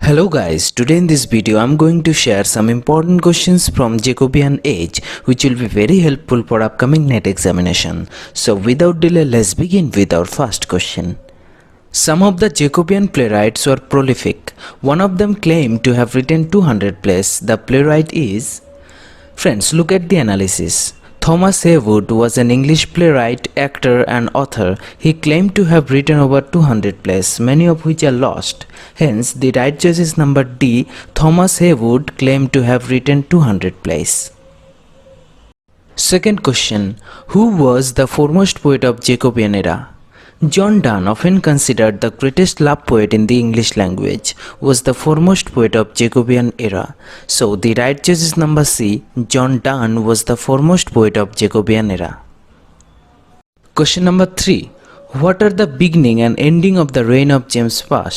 Hello guys, today in this video I'm going to share some important questions from Jacobean age which will be very helpful for upcoming NET examination. So without delay, let's begin with our first question. Some of the Jacobean playwrights were prolific. One of them claimed to have written 200 plays. The playwright is... Friends, look at the analysis. Thomas Heywood was an English playwright, actor and author. He claimed to have written over 200 plays, many of which are lost. Hence, the right choice is number D. Thomas Heywood claimed to have written 200 plays. Second question. Who was the foremost poet of Jacobean era? John Donne, often considered the greatest love poet in the English language, was the foremost poet of Jacobean era. So the right choice is number C. John Donne was the foremost poet of Jacobean era. Question number 3. What are the beginning and ending of the reign of James I?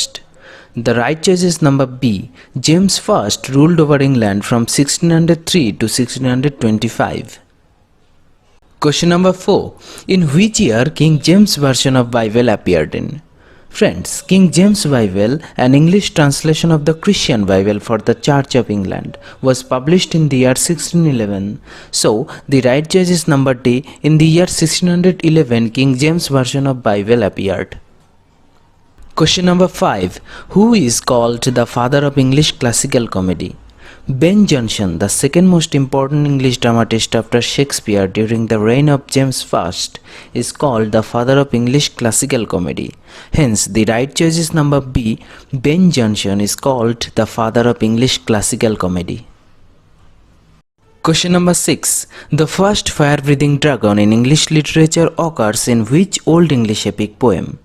The right choice is number B. James I ruled over England from 1603 to 1625. Question number 4. In which year King James version of Bible appeared in? Friends, King James Bible, an English translation of the Christian Bible for the Church of England, was published in the year 1611. So, the right choice is number D. In the year 1611, King James version of Bible appeared. Question number 5. Who is called the father of English classical comedy? Ben Jonson, the second most important English dramatist after Shakespeare during the reign of James I, is called the father of English classical comedy. Hence, the right choice is number B. Ben Jonson is called the father of English classical comedy. Question number 6. The first fire-breathing dragon in English literature occurs in which Old English epic poem?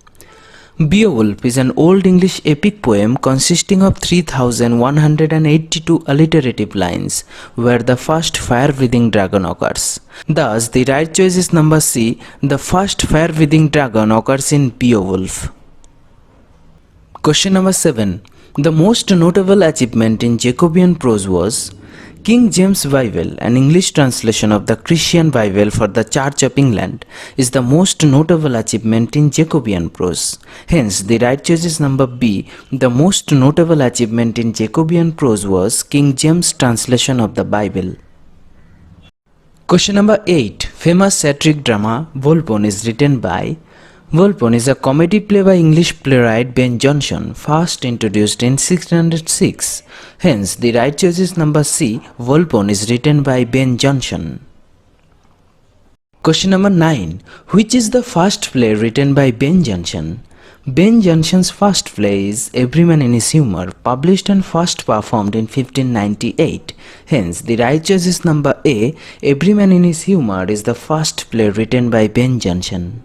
Beowulf is an Old English epic poem consisting of 3182 alliterative lines where the first fire-breathing dragon occurs. Thus, the right choice is number C. The first fire-breathing dragon occurs in Beowulf. Question number 7. The most notable achievement in Jacobean prose was... King James Bible, an English translation of the Christian Bible for the Church of England, is the most notable achievement in Jacobean prose. Hence, the right choice is number B. The most notable achievement in Jacobean prose was King James' translation of the Bible. Question number 8. Famous satiric drama Volpone is written by... Volpone is a comedy play by English playwright Ben Jonson, first introduced in 1606. Hence, the right choice is number C. Volpone is written by Ben Jonson. Question number 9. Which is the first play written by Ben Jonson? Ben Jonson's first play is Everyman in His Humour, published and first performed in 1598. Hence, the right choice is number A. Everyman in His Humour is the first play written by Ben Jonson.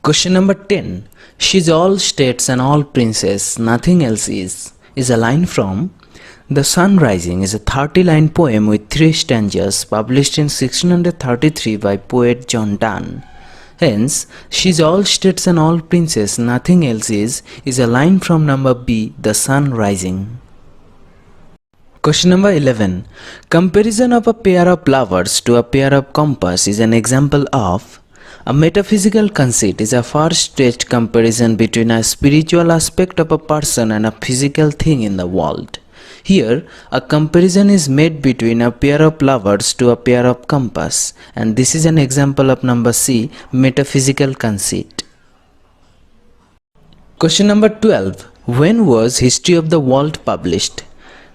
Question number 10. She's all states and all princess, nothing else is a line from... The Sun Rising is a 30-line poem with 3 stanzas published in 1633 by poet John Donne. Hence, she's all states and all princess, nothing else is a line from number B, The Sun Rising. Question number 11. Comparison of a pair of lovers to a pair of compass is an example of... A metaphysical conceit is a far-stretched comparison between a spiritual aspect of a person and a physical thing in the world. Here, a comparison is made between a pair of lovers to a pair of compass, and this is an example of number C, metaphysical conceit. Question number 12. When was History of the World published?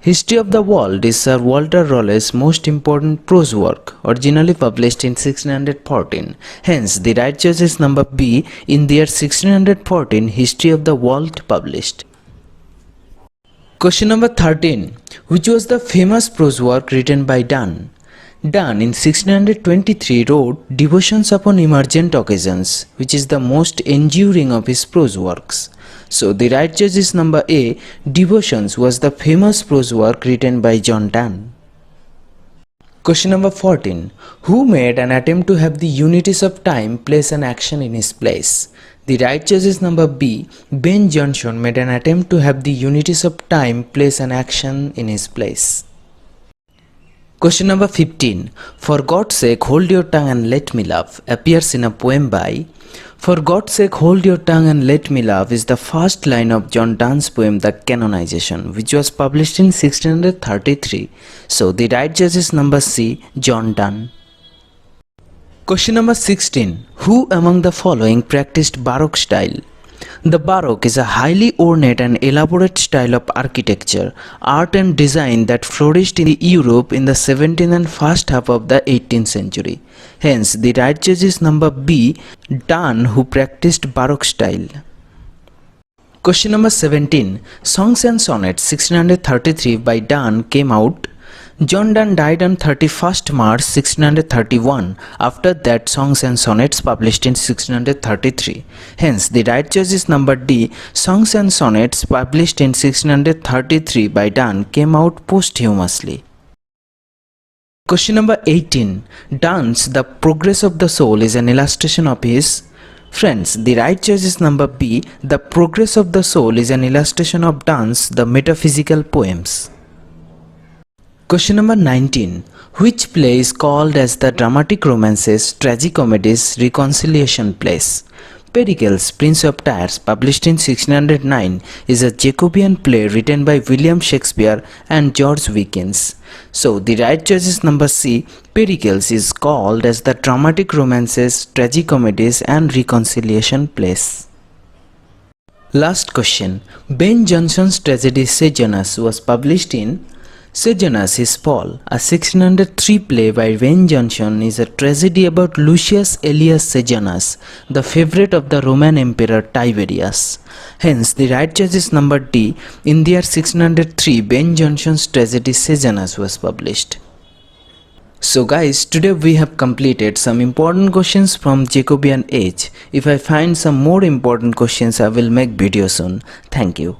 History of the World is Sir Walter Raleigh's most important prose work, originally published in 1614. Hence, the right choice is number B. In the year 1614, History of the World published. Question number 13. Which was the famous prose work written by Donne? Donne in 1623 wrote Devotions upon Emergent Occasions, which is the most enduring of his prose works. So, the right choice is number A. Devotions was the famous prose work written by John Donne. Question number 14. Who made an attempt to have the unities of time, place and action in his place? The right choice is number B. Ben Jonson made an attempt to have the unities of time, place and action in his place. Question number 15. For God's sake, hold your tongue and let me love appears in a poem by. For God's sake, hold your tongue and let me love is the first line of John Donne's poem The Canonization, which was published in 1633. So the right choice is number C, John Donne. Question number 16. Who among the following practiced Baroque style? The Baroque is a highly ornate and elaborate style of architecture, art and design that flourished in Europe in the 17th and first half of the 18th century. Hence, the right choice is number B, Donne, who practiced Baroque style. Question number 17. Songs and Sonnets 1633 by Donne came out. John Donne died on 31st March 1631. After that, Songs and Sonnets published in 1633. Hence, the right choice is number D. Songs and Sonnets published in 1633 by Donne came out posthumously. Question number 18. Donne's The Progress of the Soul is an illustration of his. Friends, the right choice is number B. The Progress of the Soul is an illustration of Donne's The Metaphysical Poems. Question number 19. Which play is called as the dramatic romances, tragicomedies, reconciliation plays? Pericles, Prince of Tyres, published in 1609, is a Jacobean play written by William Shakespeare and George Wickens. So the right choice is number C. Pericles is called as the dramatic romances, tragicomedies and reconciliation plays. Last question. Ben Jonson's tragedy Sejanus was published in. Sejanus is Paul, a 1603 play by Ben Jonson, is a tragedy about Lucius Aelius Sejanus, the favorite of the Roman Emperor Tiberius. Hence, the right choice is number D. In the year 1603, Ben Jonson's tragedy Sejanus was published. So guys, today we have completed some important questions from Jacobean age. If I find some more important questions, I will make video soon. Thank you.